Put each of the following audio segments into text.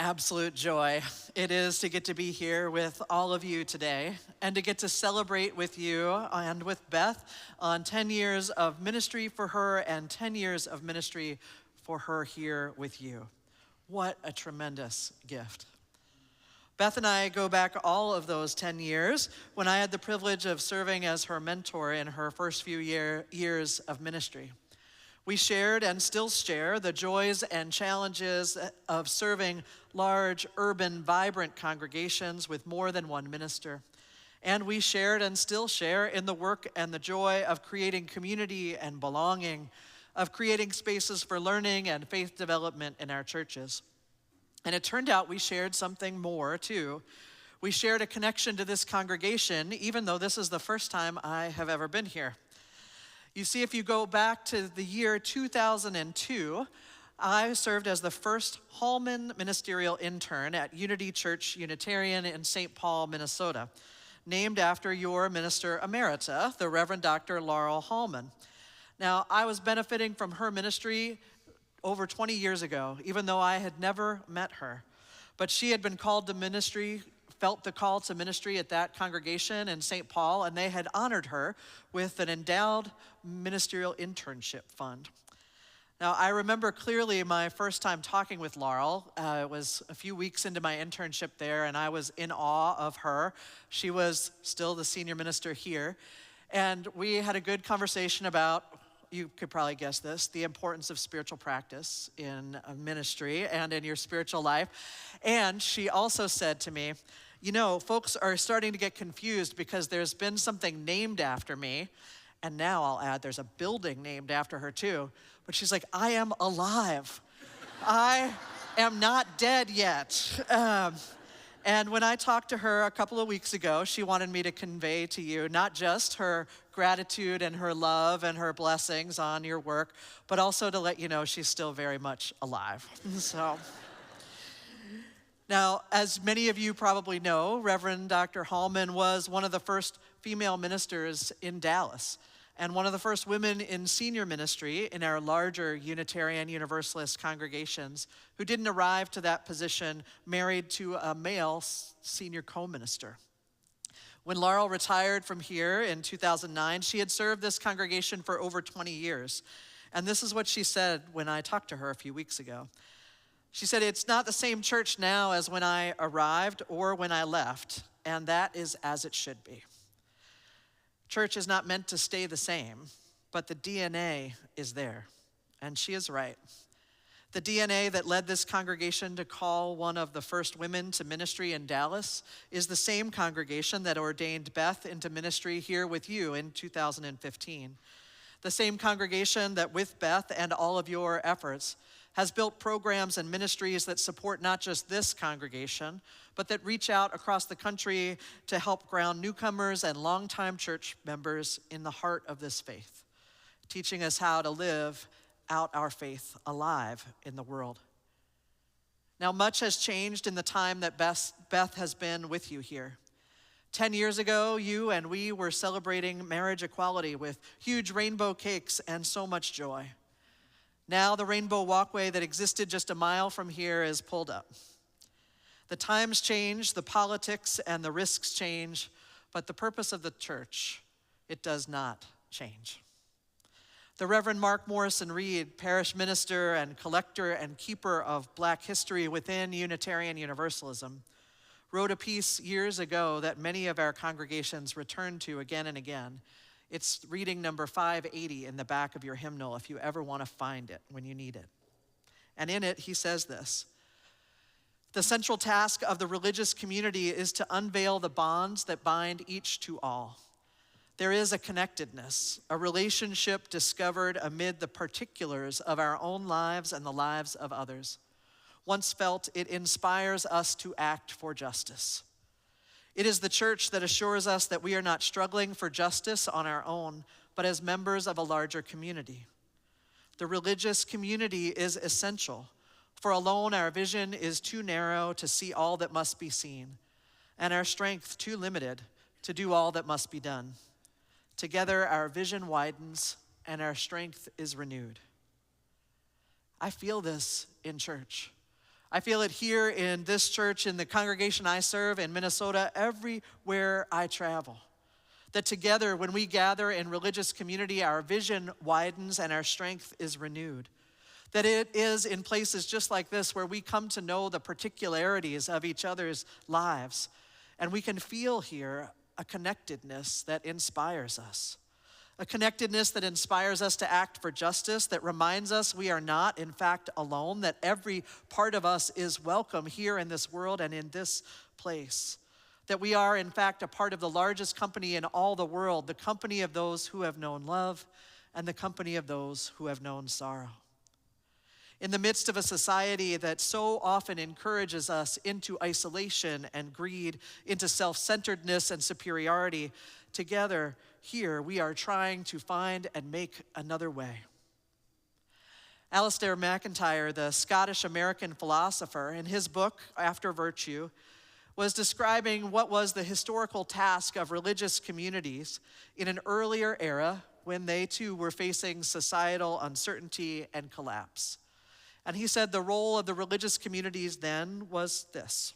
absolute joy it is to get to be here with all of you today and to get to celebrate with you and with Beth on 10 years of ministry for her and 10 years of ministry for her here with you. What a tremendous gift. Beth and I go back all of those 10 years when I had the privilege of serving as her mentor in her first few years of ministry. We shared and still share the joys and challenges of serving large, urban, vibrant congregations with more than one minister. And we shared and still share in the work and the joy of creating community and belonging, of creating spaces for learning and faith development in our churches. And it turned out we shared something more too. We shared a connection to this congregation, even though this is the first time I have ever been here. You see, if you go back to the year 2002, I served as the first Hallman ministerial intern at Unity Church Unitarian in St. Paul, Minnesota, named after your minister emerita, the Reverend Dr. Laurel Hallman. Now, I was benefiting from her ministry over 20 years ago, even though I had never met her. But she had been called to ministry, felt the call to ministry at that congregation in St. Paul, and they had honored her with an endowed ministerial internship fund. Now, I remember clearly my first time talking with Laurel. It was a few weeks into my internship there, and I was in awe of her. She was still the senior minister here, and we had a good conversation about, you could probably guess this, the importance of spiritual practice in ministry and in your spiritual life. And she also said to me, you know, folks are starting to get confused because there's been something named after me. And now I'll add, there's a building named after her too. But she's like, I am alive. I am not dead yet. And when I talked to her a couple of weeks ago, she wanted me to convey to you not just her gratitude and her love and her blessings on your work, but also to let you know she's still very much alive. So, now, as many of you probably know, Reverend Dr. Hallman was one of the first female ministers in Dallas and one of the first women in senior ministry in our larger Unitarian Universalist congregations who didn't arrive to that position married to a male senior co-minister. When Laurel retired from here in 2009, she had served this congregation for over 20 years. And this is what she said when I talked to her a few weeks ago. She said, it's not the same church now as when I arrived or when I left, and that is as it should be. Church is not meant to stay the same, but the DNA is there, and she is right. The DNA that led this congregation to call one of the first women to ministry in Dallas is the same congregation that ordained Beth into ministry here with you in 2015. The same congregation that with Beth and all of your efforts has built programs and ministries that support not just this congregation, but that reach out across the country to help ground newcomers and longtime church members in the heart of this faith, teaching us how to live out our faith alive in the world. Now, much has changed in the time that Beth has been with you here. 10 years ago, you and we were celebrating marriage equality with huge rainbow cakes and so much joy. Now the rainbow walkway that existed just a mile from here is pulled up. The times change, the politics and the risks change, but the purpose of the church, it does not change. The Reverend Mark Morrison Reed, parish minister and collector and keeper of Black history within Unitarian Universalism, wrote a piece years ago that many of our congregations return to again and again. It's reading number 580 in the back of your hymnal if you ever want to find it when you need it. And in it, he says this: the central task of the religious community is to unveil the bonds that bind each to all. There is a connectedness, a relationship discovered amid the particulars of our own lives and the lives of others. Once felt, it inspires us to act for justice. It is the church that assures us that we are not struggling for justice on our own, but as members of a larger community. The religious community is essential, for alone our vision is too narrow to see all that must be seen, and our strength too limited to do all that must be done. Together our vision widens and our strength is renewed. I feel this in church. I feel it here in this church, in the congregation I serve in Minnesota, everywhere I travel. That together, when we gather in religious community, our vision widens and our strength is renewed. That it is in places just like this where we come to know the particularities of each other's lives. And we can feel here a connectedness that inspires us. A connectedness that inspires us to act for justice, that reminds us we are not, in fact, alone, that every part of us is welcome here in this world and in this place. That we are, in fact, a part of the largest company in all the world, the company of those who have known love and the company of those who have known sorrow. In the midst of a society that so often encourages us into isolation and greed, into self-centeredness and superiority, together here we are trying to find and make another way. Alistair MacIntyre, the Scottish-American philosopher, in his book, After Virtue, was describing what was the historical task of religious communities in an earlier era when they too were facing societal uncertainty and collapse. And he said the role of the religious communities then was this.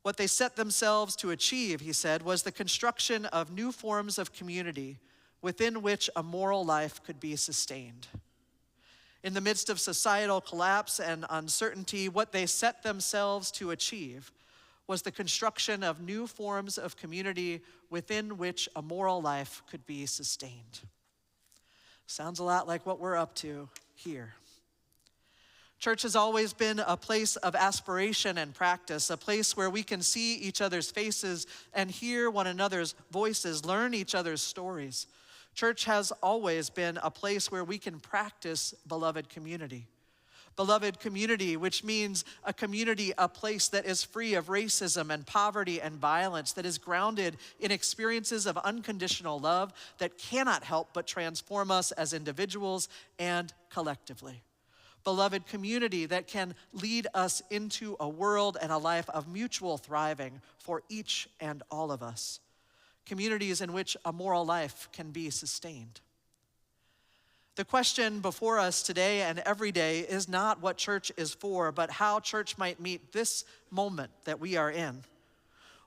What they set themselves to achieve, he said, was the construction of new forms of community within which a moral life could be sustained. In the midst of societal collapse and uncertainty, what they set themselves to achieve was the construction of new forms of community within which a moral life could be sustained. Sounds a lot like what we're up to here. Church has always been a place of aspiration and practice, a place where we can see each other's faces and hear one another's voices, learn each other's stories. Church has always been a place where we can practice beloved community. Beloved community, which means a community, a place that is free of racism and poverty and violence, that is grounded in experiences of unconditional love that cannot help but transform us as individuals and collectively. Beloved community that can lead us into a world and a life of mutual thriving for each and all of us. Communities in which a moral life can be sustained. The question before us today and every day is not what church is for, but how church might meet this moment that we are in.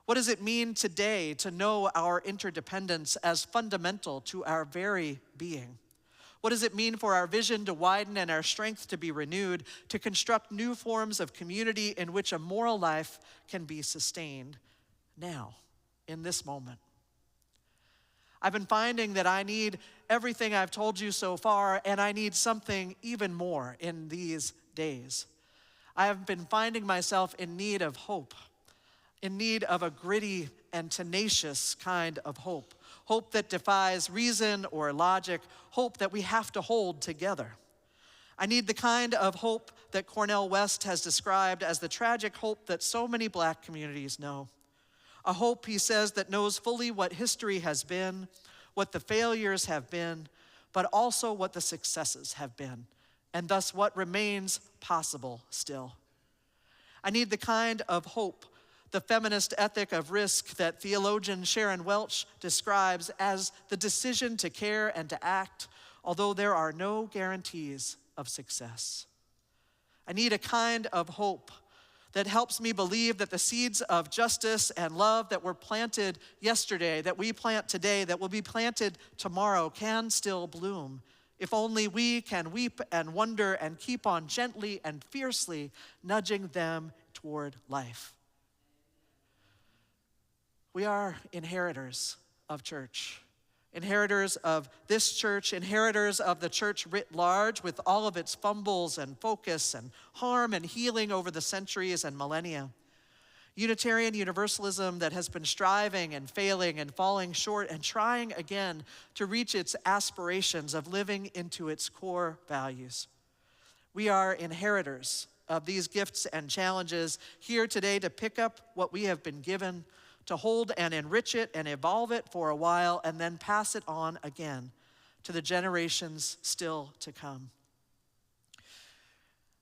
What does it mean today to know our interdependence as fundamental to our very being? What does it mean for our vision to widen and our strength to be renewed, to construct new forms of community in which a moral life can be sustained now, in this moment? I've been finding that I need everything I've told you so far, and I need something even more in these days. I have been finding myself in need of hope, in need of a gritty and tenacious kind of hope. Hope that defies reason or logic, hope that we have to hold together. I need the kind of hope that Cornel West has described as the tragic hope that so many Black communities know. A hope, he says, that knows fully what history has been, what the failures have been, but also what the successes have been, and thus what remains possible still. I need the kind of hope, the feminist ethic of risk that theologian Sharon Welch describes as the decision to care and to act, although there are no guarantees of success. I need a kind of hope that helps me believe that the seeds of justice and love that were planted yesterday, that we plant today, that will be planted tomorrow, can still bloom, if only we can weep and wonder and keep on gently and fiercely nudging them toward life. We are inheritors of church, inheritors of this church, inheritors of the church writ large with all of its fumbles and focus and harm and healing over the centuries and millennia. Unitarian Universalism that has been striving and failing and falling short and trying again to reach its aspirations of living into its core values. We are inheritors of these gifts and challenges here today to pick up what we have been given, to hold and enrich it and evolve it for a while and then pass it on again to the generations still to come.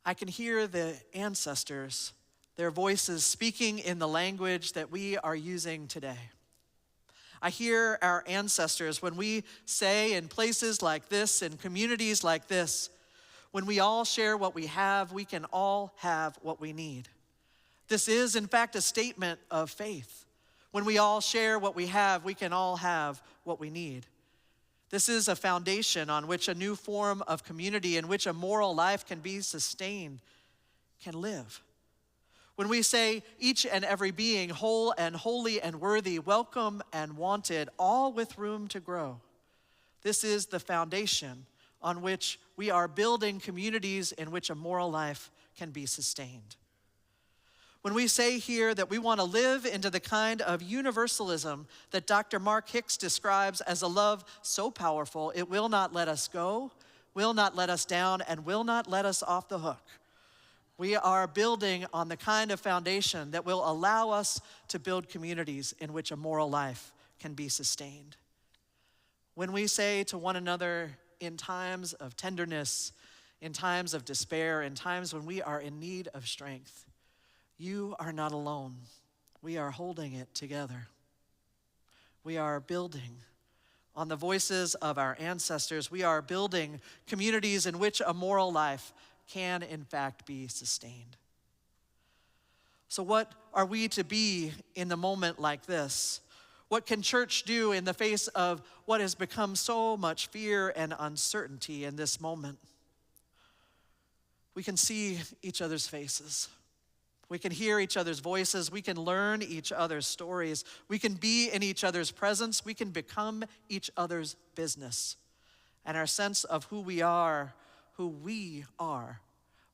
I can hear the ancestors, their voices speaking in the language that we are using today. I hear our ancestors when we say in places like this, in communities like this, When we all share what we have, we can all have what we need. This is, in fact, a statement of faith. When we all share what we have, we can all have what we need. This is a foundation on which a new form of community in which a moral life can be sustained can live. When we say each and every being, whole and holy and worthy, welcome and wanted, all with room to grow. This is the foundation on which we are building communities in which a moral life can be sustained. When we say here that we want to live into the kind of universalism that Dr. Mark Hicks describes as a love so powerful, it will not let us go, will not let us down, and will not let us off the hook. We are building on the kind of foundation that will allow us to build communities in which a moral life can be sustained. When we say to one another in times of tenderness, in times of despair, in times when we are in need of strength, you are not alone. We are holding it together. We are building on the voices of our ancestors. We are building communities in which a moral life can, in fact, be sustained. So what are we to be in the moment like this? What can church do in the face of what has become so much fear and uncertainty in this moment? We can see each other's faces. We can hear each other's voices. We can learn each other's stories. We can be in each other's presence. We can become each other's business. And our sense of who we are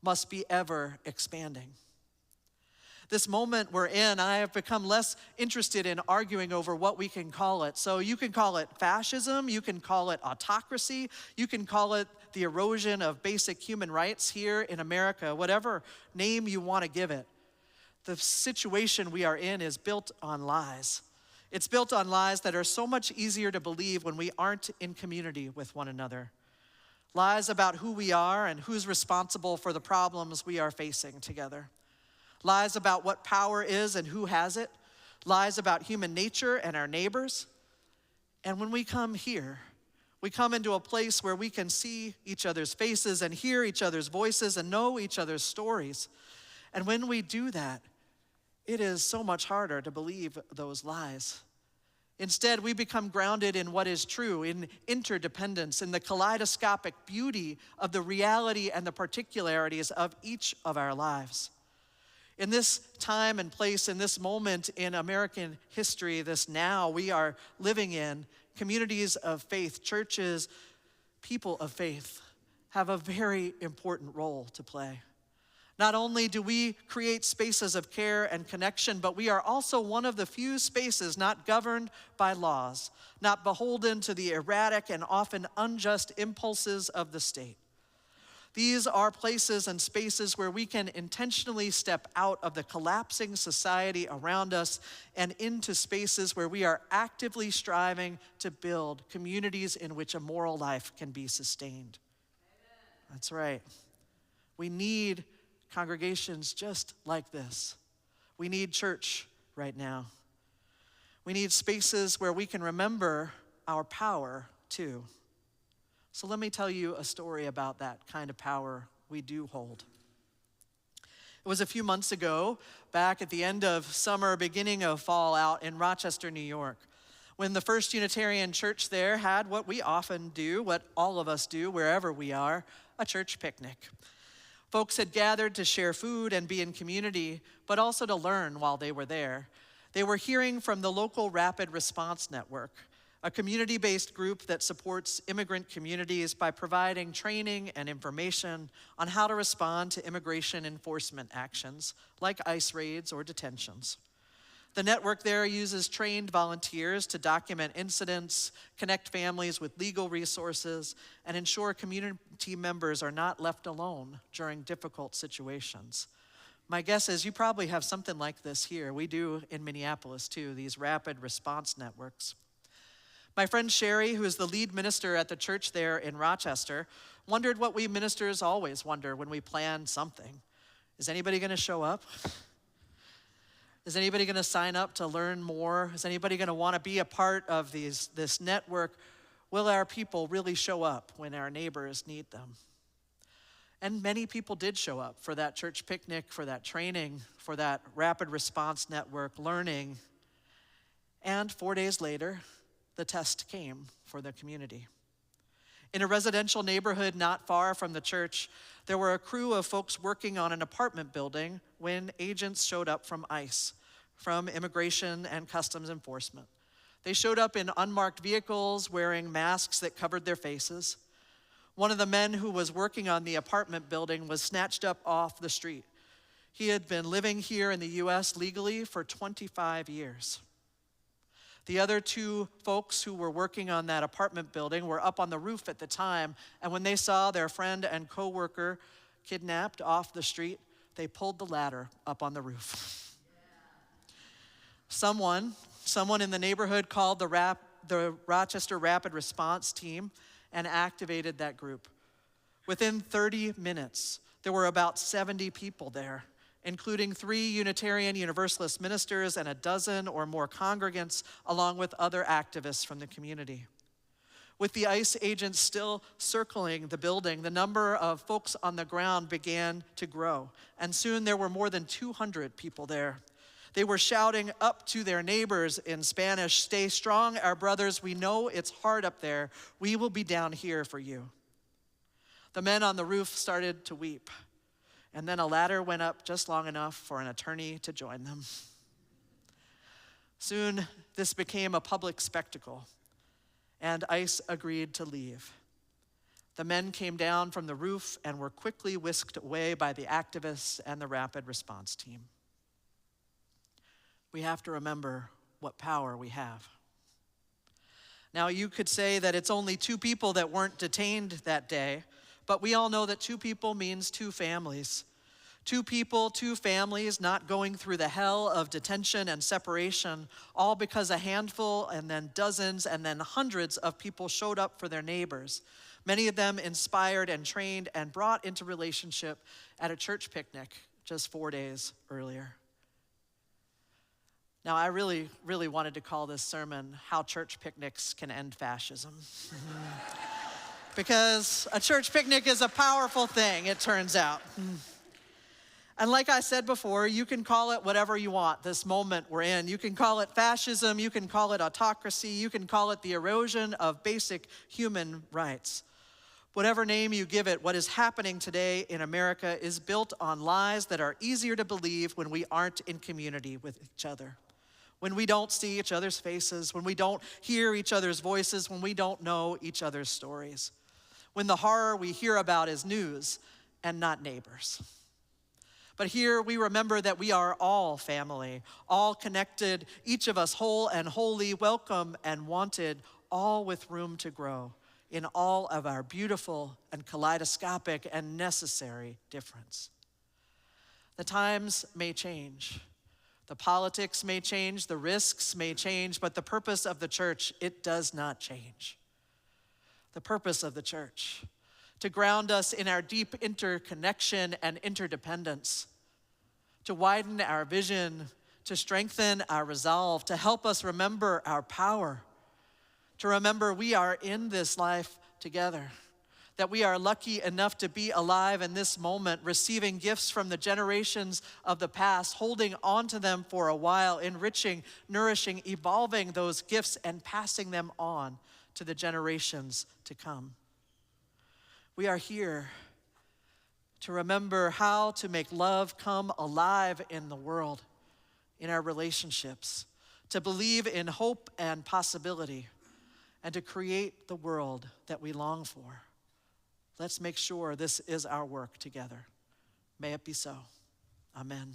must be ever expanding. This moment we're in, I have become less interested in arguing over what we can call it. So you can call it fascism, you can call it autocracy, you can call it the erosion of basic human rights here in America, whatever name you want to give it. The situation we are in is built on lies. It's built on lies that are so much easier to believe when we aren't in community with one another. Lies about who we are and who's responsible for the problems we are facing together. Lies about what power is and who has it. Lies about human nature and our neighbors. And when we come here, we come into a place where we can see each other's faces and hear each other's voices and know each other's stories. And when we do that, it is so much harder to believe those lies. Instead, we become grounded in what is true, in interdependence, in the kaleidoscopic beauty of the reality and the particularities of each of our lives. In this time and place, in this moment in American history, this now we are living in, communities of faith, churches, people of faith have a very important role to play. Not only do we create spaces of care and connection, but we are also one of the few spaces not governed by laws, not beholden to the erratic and often unjust impulses of the state. These are places and spaces where we can intentionally step out of the collapsing society around us and into spaces where we are actively striving to build communities in which a moral life can be sustained. Amen. That's right. We need congregations just like this. We need church right now. We need spaces where we can remember our power too. So let me tell you a story about that kind of power we do hold. It was a few months ago, back at the end of summer, beginning of fall, out in Rochester, New York, when the First Unitarian Church there had what we often do, what all of us do wherever we are, a church picnic. Folks had gathered to share food and be in community, but also to learn while they were there. They were hearing from the local Rapid Response Network, a community-based group that supports immigrant communities by providing training and information on how to respond to immigration enforcement actions, like ICE raids or detentions. The network there uses trained volunteers to document incidents, connect families with legal resources, and ensure community members are not left alone during difficult situations. My guess is you probably have something like this here. We do in Minneapolis too, these rapid response networks. My friend Sherry, who is the lead minister at the church there in Rochester, wondered what we ministers always wonder when we plan something. Is anybody going to show up? Is anybody going to sign up to learn more? Is anybody going to want to be a part of this network? Will our people really show up when our neighbors need them? And many people did show up for that church picnic, for that training, for that rapid response network learning. And 4 days later, the test came for the community. In a residential neighborhood not far from the church, there were a crew of folks working on an apartment building when agents showed up from ICE, from Immigration and Customs Enforcement. They showed up in unmarked vehicles wearing masks that covered their faces. One of the men who was working on the apartment building was snatched up off the street. He had been living here in the U.S. legally for 25 years. The other two folks who were working on that apartment building were up on the roof at the time, and when they saw their friend and coworker kidnapped off the street, they pulled the ladder up on the roof. Someone in the neighborhood called the Rochester Rapid Response Team and activated that group. Within 30 minutes, there were about 70 people there, including 3 Unitarian Universalist ministers and a dozen or more congregants, along with other activists from the community. With the ICE agents still circling the building, the number of folks on the ground began to grow, and soon there were more than 200 people there. They were shouting up to their neighbors in Spanish, "Stay strong, our brothers. We know it's hard up there. We will be down here for you." The men on the roof started to weep, and then a ladder went up just long enough for an attorney to join them. Soon, this became a public spectacle, and ICE agreed to leave. The men came down from the roof and were quickly whisked away by the activists and the rapid response team. We have to remember what power we have. Now, you could say that it's only 2 people that weren't detained that day, but we all know that 2 people means 2 families. 2 people, 2 families not going through the hell of detention and separation, all because a handful and then dozens and then hundreds of people showed up for their neighbors, many of them inspired and trained and brought into relationship at a church picnic just 4 days earlier. Now, I really, really wanted to call this sermon, "How Church Picnics Can End Fascism." Because a church picnic is a powerful thing, it turns out. And like I said before, you can call it whatever you want, this moment we're in. You can call it fascism, you can call it autocracy, you can call it the erosion of basic human rights. Whatever name you give it, what is happening today in America is built on lies that are easier to believe when we aren't in community with each other, when we don't see each other's faces, when we don't hear each other's voices, when we don't know each other's stories, when the horror we hear about is news and not neighbors. But here we remember that we are all family, all connected, each of us whole and holy, welcome and wanted, all with room to grow in all of our beautiful and kaleidoscopic and necessary difference. The times may change. The politics may change, the risks may change, but the purpose of the church, it does not change. The purpose of the church, to ground us in our deep interconnection and interdependence, to widen our vision, to strengthen our resolve, to help us remember our power, to remember we are in this life together, that we are lucky enough to be alive in this moment, receiving gifts from the generations of the past, holding on to them for a while, enriching, nourishing, evolving those gifts, and passing them on to the generations to come. We are here to remember how to make love come alive in the world, in our relationships, to believe in hope and possibility, and to create the world that we long for. Let's make sure this is our work together. May it be so. Amen.